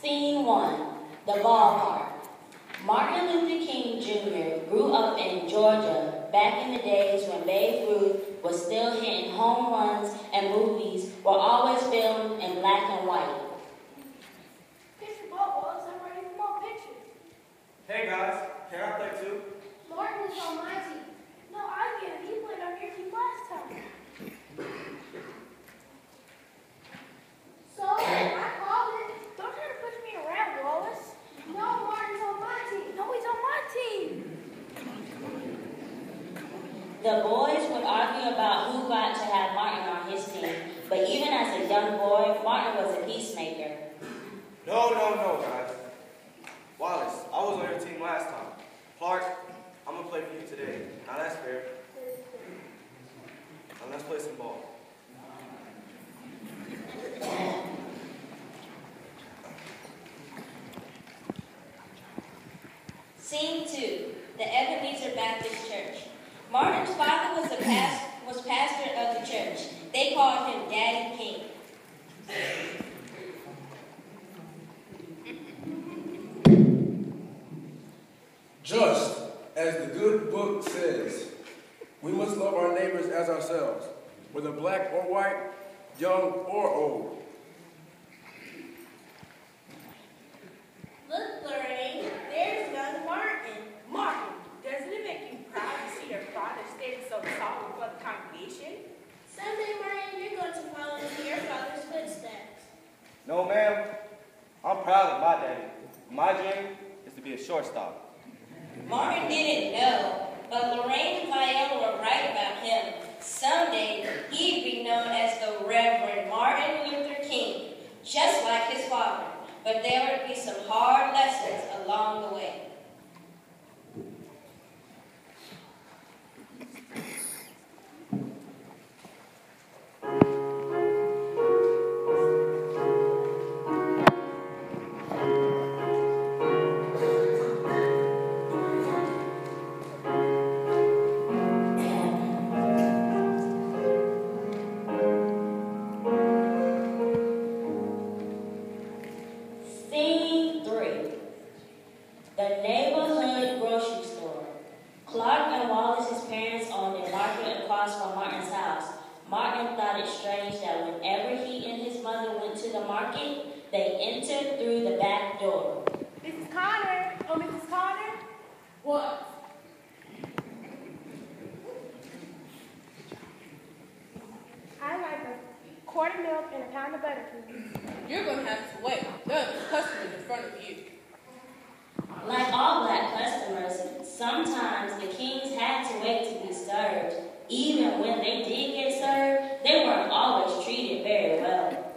Scene 1, the ballpark. Martin Luther King Jr. grew up in Georgia back in the days when Babe Ruth was still hitting home runs and movies were always filmed in black and white. Pitch the ball, Wallace. I'm ready for more pitches. Hey guys, can I play too? Martin is on my team. No, I get it. He played on your team last time. So, I called it. Don't try to push me around, Wallace. No, Martin's on my team. No, he's on my team. The boys would argue about who got to have Martin on his team, but even as a young boy, Martin was a peacemaker. No, guys. Wallace, I was on your team last time. Clark, I'm going to play for you today. Now that's fair. Now let's play some ball. Scene 2, the Ebenezer Baptist Church. Martin's father was pastor of the church. They called him Daddy King. Just as the good book says, we must love our neighbors as ourselves, whether black or white, young or old. Look, Lorraine, there's young Martin. Martin, doesn't it make you proud to see your father stand so tall before the congregation? Someday, Martin, you're going to follow in your father's footsteps. No, ma'am. I'm proud of my daddy. My dream is to be a shortstop. Martin didn't know, but Lorraine and Viola were right about him. Someday, he'd be known as the Reverend Martin Luther King, just like his father. But there would be some hard lessons along the way. Scene 3, the neighborhood grocery store. Clark and Wallace's parents owned a market across from Martin's house. Martin thought it strange that whenever he and his mother went to the market, they entered through the back door. Mrs. Connor. Oh, Mrs. Connor. What? I like a quart of milk and a pound of butter, please. You're going to have to wait. There's customers in front of you. Like all black customers, sometimes the Kings had to wait to be served. Even when they did get served, they weren't always treated very well.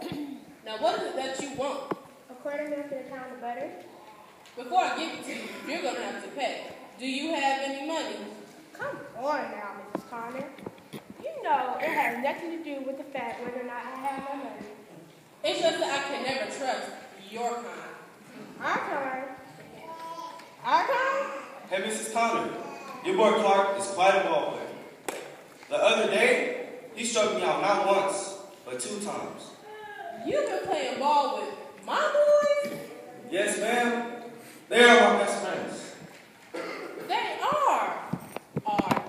Now, what is it that you want? A quart of milk and a pound of butter. Before I give it to you, you're going to have to pay. Do you have any money? Come on now, Mrs. Connor. You know it has nothing to do with the fact whether or not I have my money. It's just that I can never trust your kind. Our time. Our time? Hey, Mrs. Connor, your boy Clark is quite a ball player. The other day, he struck me out not once, but 2 times. You've been playing ball with my boys? Yes, ma'am. They are my best friends. They are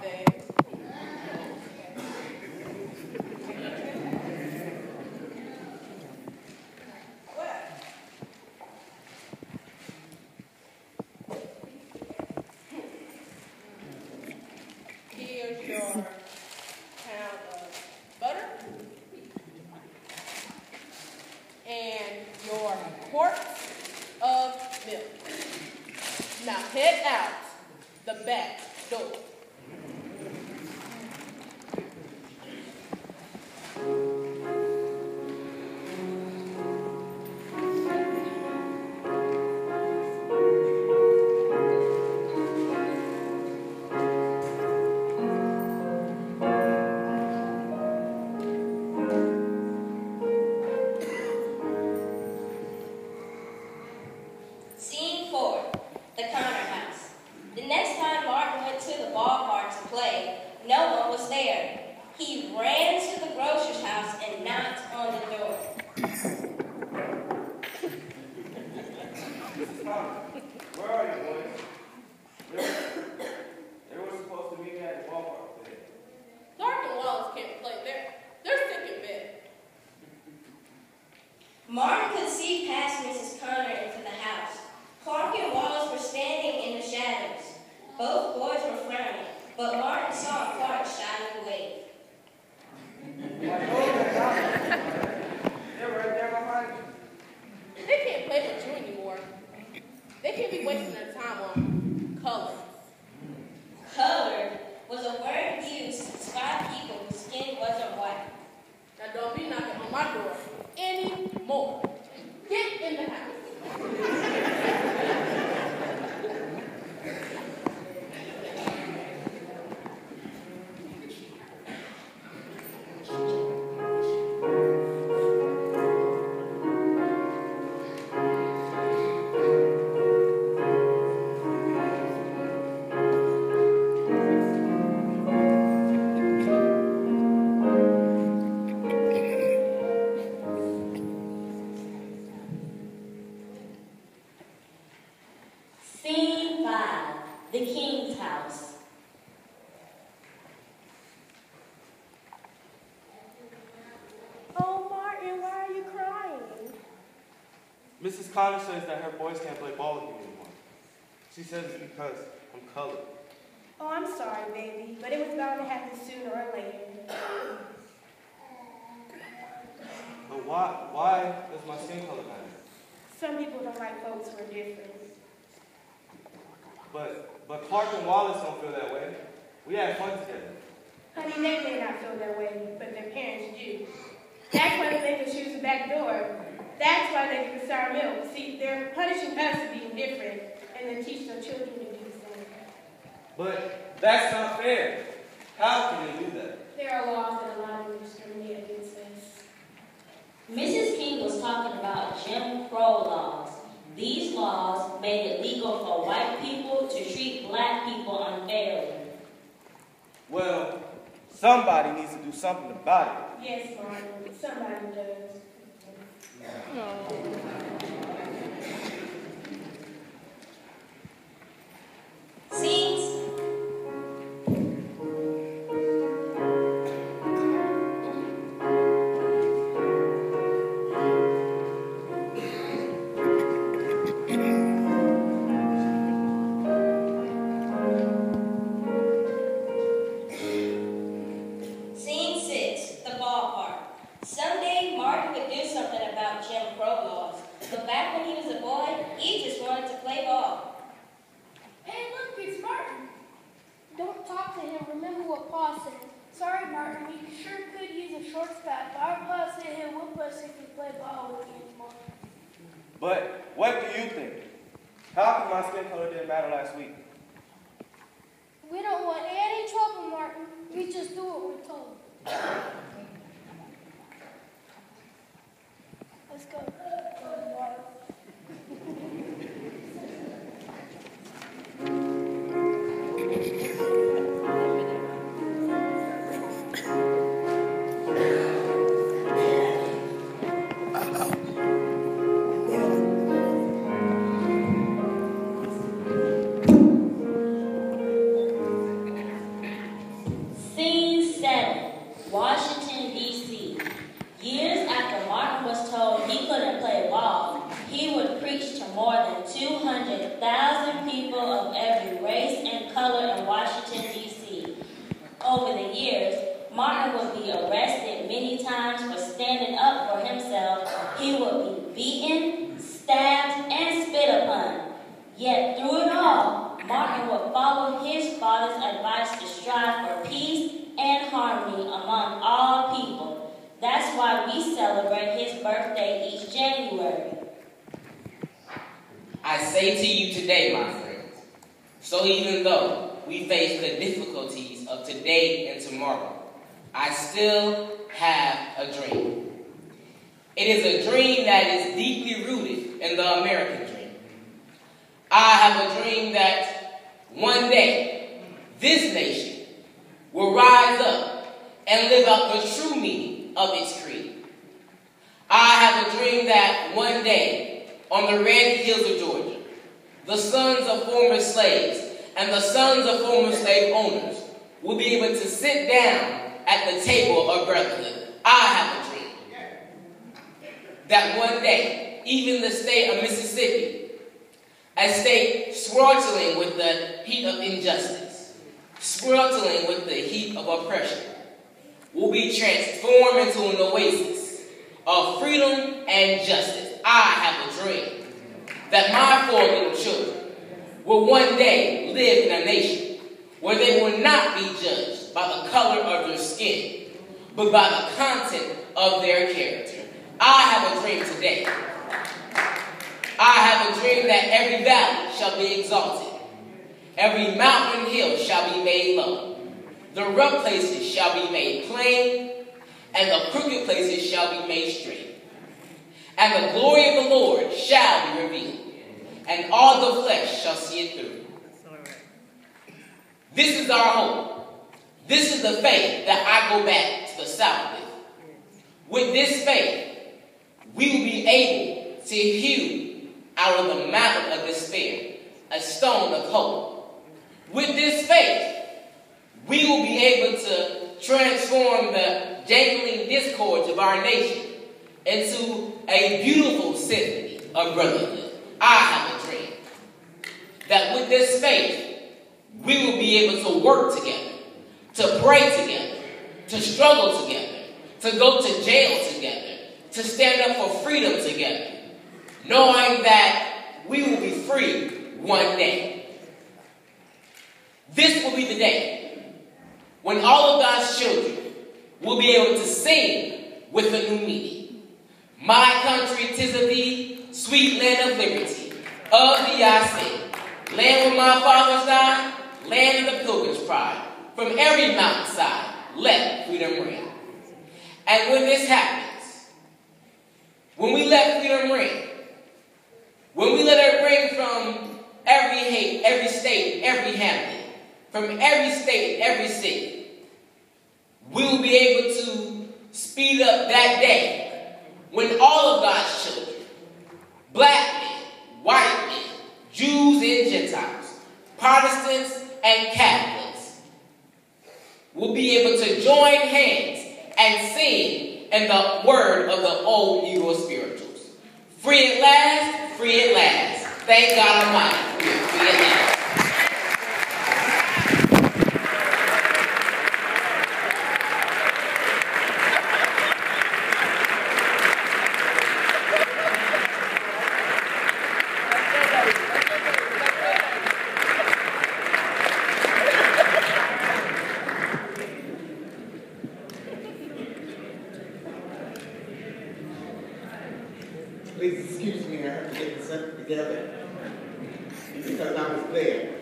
they? Here's your pound of butter and your quart of milk. Now head out the back door. Scene 4, the Connor house. The next time Martin went to the ballpark to play, no one was there. He ran to the grocer's house and knocked on the door. Martin could see past Mrs. Connor into the house. Clark and Wallace were standing in the shadows. Both boys were frowning, but Martin saw Clark shyly wave. They're right there behind you. They can't play with you anymore. They can't be wasting their time on color. Colored was a word used to describe people whose skin wasn't white. Now don't be knocking on my door anymore. Get in the house. Scene 5, the King's house. Oh, Martin, why are you crying? Mrs. Connor says that her boys can't play ball with me anymore. She says it's because I'm colored. Oh, I'm sorry, baby, but it was bound to happen sooner or later. But why does my skin color matter? Some people don't like folks who are different. But Clark and Wallace don't feel that way. We had fun together. Honey, they may not feel that way, but their parents do. That's why they make us use the back door. That's why they give us our milk. See, they're punishing us for being different, and then teach their children to do the same. But that's not fair. How can they do that? There are laws that allow them to discriminate against us. Mrs. King was talking about Jim Crow laws. These laws made it legal for white people to treat black people unfairly. Well, somebody needs to do something about it. Yes, Martin, somebody does. Scenes. Scene 6, the ballpark. Someday Martin would do something about Jim Crow laws. But back when he was a boy, he just wanted to play ball. Hey, look, it's Martin. Don't talk to him. Remember what Pa said. Sorry, Martin. We sure could use a short staff. Our Pa said he'll whoop us if we play ball with you anymore. But what do you think? How come my skin color didn't matter last week? We don't want any trouble, Martin. We just do what we're told. Let's go. Scene 7, Washington, D.C. Years after Martin was told he couldn't play ball, he would preach to more than 200,000 people of every race and color in Washington, D.C. Over the years, Martin would be arrested many times for standing up for himself. He would be beaten, stabbed, and spit upon. Yet through it all, Martin would follow his father's advice to strive for peace and harmony among all people. That's why we celebrate his birthday each January. I say to you today, my friends, so even though we face the difficulties of today and tomorrow, I still have a dream. It is a dream that is deeply rooted in the American dream. I have a dream that one day this nation will rise up and live out the true meaning of its creed. I have a dream that one day on the red hills of Georgia, the sons of former slaves and the sons of former slave owners will be able to sit down at the table of brotherhood. I have a dream. that one day, even the state of Mississippi, a state sweltering with the heat of injustice, sweltering with the heat of oppression, will be transformed into an oasis of freedom and justice. I have a dream that my 4 little children will one day live in a nation where they will not be judged by the color of their skin, but by the content of their character. I have a dream today. I have a dream that every valley shall be exalted, every mountain and hill shall be made low, the rough places shall be made plain, and the crooked places shall be made straight. And the glory of the Lord shall be revealed, and all the flesh shall see it through. This is our hope. This is the faith that I go back to the South with. With this faith, we will be able to hew out of the mountain of despair a stone of hope. With this faith, we will be able to transform the jangling discords of our nation into a beautiful symphony of brotherhood. I have a dream that with this faith, we will be able to work together, to pray together, to struggle together, to go to jail together, to stand up for freedom together, knowing that we will be free one day. This will be the day when all of God's children will be able to sing with a new meaning. My country, 'tis of thee, sweet land of liberty, of thee I sing. Land where my fathers died, land of the pilgrim's pride. From every mountainside, let freedom ring. And when this happens, when we let freedom ring, when we let it ring from every hate, every state, every hamlet, from every state, every city, we will be able to speed up that day when all of God's children, black men, white men, Jews and Gentiles, Protestants and Catholics, will be able to join hands and sing in the word of the old Negro spirituals. Free at last, free at last. Thank God Almighty, we are free at last. Please excuse me, I have to get this up together because I was there.